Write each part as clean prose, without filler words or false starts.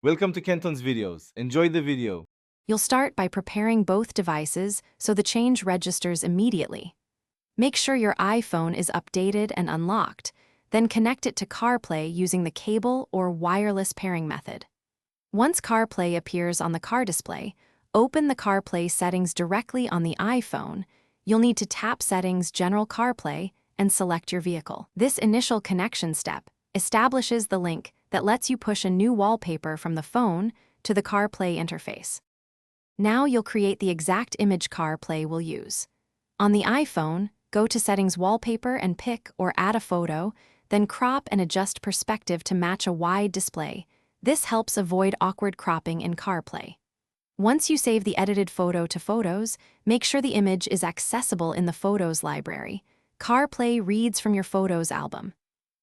Welcome to Kenton's videos. Enjoy the video. You'll start by preparing both devices so the change registers immediately. Make sure your iPhone is updated and unlocked, then connect it to CarPlay using the cable or wireless pairing method. Once CarPlay appears on the car display, open the CarPlay settings directly on the iPhone. You'll need to tap Settings, General CarPlay, and select your vehicle. This initial connection step establishes the link that lets you push a new wallpaper from the phone to the CarPlay interface. Now you'll create the exact image CarPlay will use. On the iPhone, go to Settings, Wallpaper, and pick or add a photo, then crop and adjust perspective to match a wide display. This helps avoid awkward cropping in CarPlay. Once you save the edited photo to Photos, make sure the image is accessible in the Photos library. CarPlay reads from your Photos album.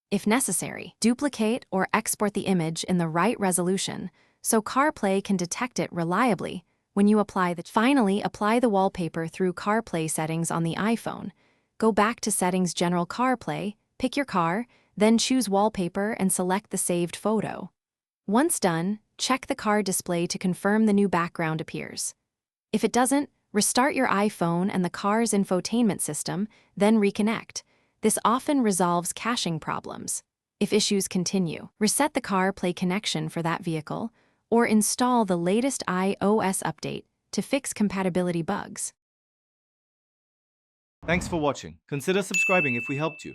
If necessary, duplicate or export the image in the right resolution so CarPlay can detect it reliably when you Finally, apply the wallpaper through CarPlay settings on the iPhone. Go back to Settings, General CarPlay, pick your car, then choose Wallpaper and select the saved photo. Once done, check the car display to confirm the new background appears. If it doesn't, restart your iPhone and the car's infotainment system, then reconnect. This often resolves caching problems. If issues continue, reset the CarPlay connection for that vehicle, or install the latest iOS update to fix compatibility bugs. Thanks for watching. Consider subscribing if we helped you.